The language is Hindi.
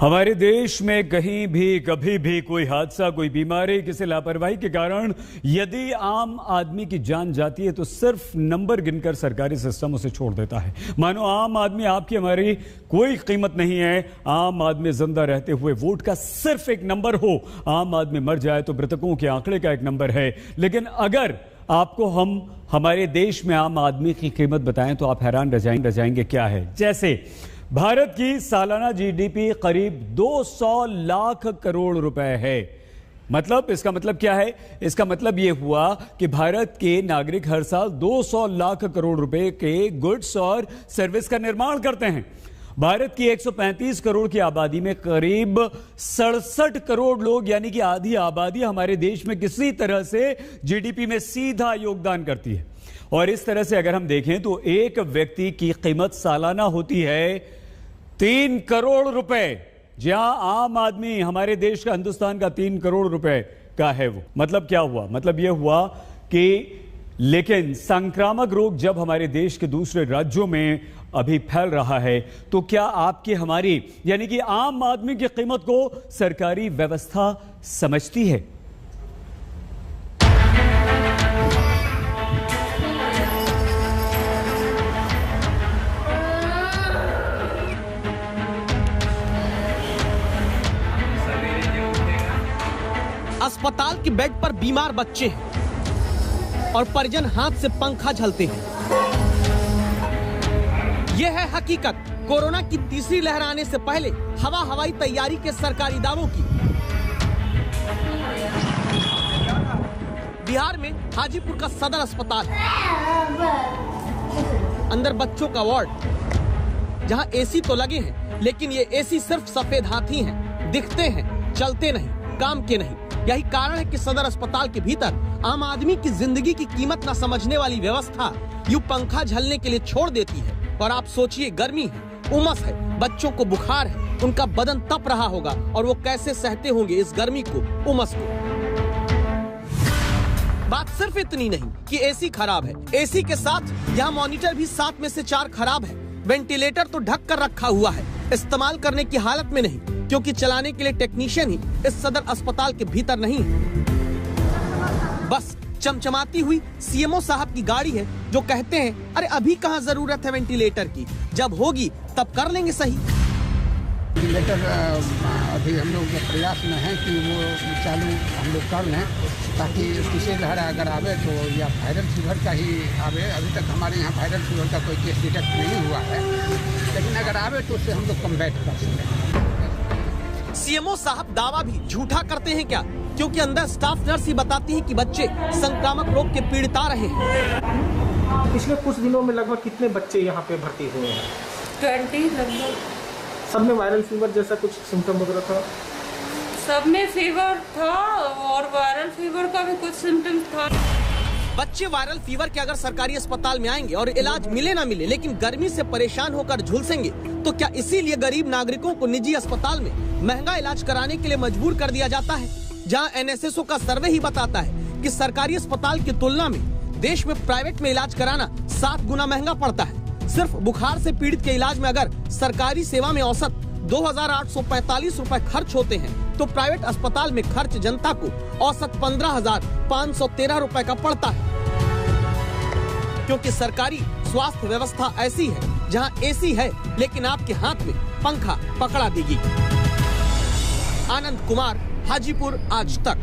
हमारे देश में कहीं भी कभी भी कोई हादसा, कोई बीमारी, किसी लापरवाही के कारण यदि आम आदमी की जान जाती है तो सिर्फ नंबर गिनकर सरकारी सिस्टम उसे छोड़ देता है। मानो आम आदमी आपकी हमारी कोई कीमत नहीं है। आम आदमी जिंदा रहते हुए वोट का सिर्फ एक नंबर हो, आम आदमी मर जाए तो मृतकों के आंकड़े का एक नंबर है। लेकिन अगर आपको हम हमारे देश में आम आदमी की कीमत बताएं तो आप हैरान रह जाएंगे क्या है। जैसे भारत की सालाना जीडीपी करीब 200 लाख करोड़ रुपए है। मतलब इसका मतलब क्या है? इसका मतलब यह हुआ कि भारत के नागरिक हर साल 200 लाख करोड़ रुपए के गुड्स और सर्विस का निर्माण करते हैं। भारत की 135 करोड़ की आबादी में करीब 67 करोड़ लोग यानी कि आधी आबादी हमारे देश में किसी तरह से जीडीपी में सीधा योगदान करती है। और इस तरह से अगर हम देखें तो एक व्यक्ति की कीमत सालाना होती है 3 करोड़ रुपए। जहां आम आदमी हमारे देश का, हिंदुस्तान का 3 करोड़ रुपए का है। वो मतलब क्या हुआ? मतलब यह हुआ कि लेकिन संक्रामक रोग जब हमारे देश के दूसरे राज्यों में अभी फैल रहा है तो क्या आपकी हमारी यानी कि आम आदमी की कीमत को सरकारी व्यवस्था समझती है? अस्पताल के बेड पर बीमार बच्चे हैं और परिजन हाथ से पंखा झलते हैं। यह है हकीकत कोरोना की तीसरी लहर आने से पहले हवाई तैयारी के सरकारी दावों की। बिहार में हाजीपुर का सदर अस्पताल है। अंदर बच्चों का वार्ड, जहां एसी तो लगे हैं लेकिन ये एसी सिर्फ सफेद हाथी हैं, दिखते हैं, चलते नहीं, काम के नहीं। यही कारण है कि सदर अस्पताल के भीतर आम आदमी की जिंदगी की कीमत न समझने वाली व्यवस्था यूं पंखा झलने के लिए छोड़ देती है। और आप सोचिए, गर्मी है, उमस है, बच्चों को बुखार है, उनका बदन तप रहा होगा और वो कैसे सहते होंगे इस गर्मी को, उमस को। बात सिर्फ इतनी नहीं कि एसी खराब है, एसी के साथ यहाँ मॉनिटर भी 7 में से 4 खराब है। वेंटिलेटर तो ढक कर रखा हुआ है, इस्तेमाल करने की हालत में नहीं, क्योंकि चलाने के लिए टेक्नीशियन ही इस सदर अस्पताल के भीतर नहीं है। बस चमचमाती हुई सीएमओ साहब की गाड़ी है जो कहते हैं अरे अभी कहाँ जरूरत है वेंटिलेटर की, जब होगी तब कर लेंगे सही। वेंटिलेटर अभी हम लोग प्रयास में है कि वो चालू हम लोग कर लें, ताकि तीसरी लहर अगर आवे तो या वायरल फीवर का ही आवे। अभी तक हमारे यहाँ वायरल फीवर का कोई केस डिटेक्ट नहीं हुआ है, लेकिन अगर आवे तो उससे हम लोग कम्बैट कर सकें। सीएमओ साहब दावा भी झूठा करते हैं क्या? क्योंकि अंदर स्टाफ नर्स ही बताती है कि बच्चे संक्रामक रोग के पीड़िता रहे हैं। पिछले कुछ दिनों में लगभग कितने बच्चे यहाँ पे भर्ती हुए हैं? 20 लगभग। सब में वायरल फीवर जैसा कुछ सिम्टम वगैरह था? सब में फीवर था और वायरल फीवर का भी कुछ सिम्टम था। बच्चे वायरल फीवर के अगर सरकारी अस्पताल में आएंगे और इलाज मिले ना मिले लेकिन गर्मी से परेशान होकर झुलसेंगे तो क्या इसीलिए गरीब नागरिकों को निजी अस्पताल में महंगा इलाज कराने के लिए मजबूर कर दिया जाता है? जहां एनएसएसओ का सर्वे ही बताता है कि सरकारी अस्पताल की तुलना में देश में प्राइवेट में इलाज कराना 7 गुना महंगा पड़ता है। सिर्फ बुखार से पीड़ित के इलाज में अगर सरकारी सेवा में औसत 2,845 रुपए खर्च होते हैं तो प्राइवेट अस्पताल में खर्च जनता को औसत 15,513 रुपए का पड़ता है। क्योंकि सरकारी स्वास्थ्य व्यवस्था ऐसी है जहां एसी है लेकिन आपके हाथ में पंखा पकड़ा देगी। आनंद कुमार, हाजीपुर, आज तक।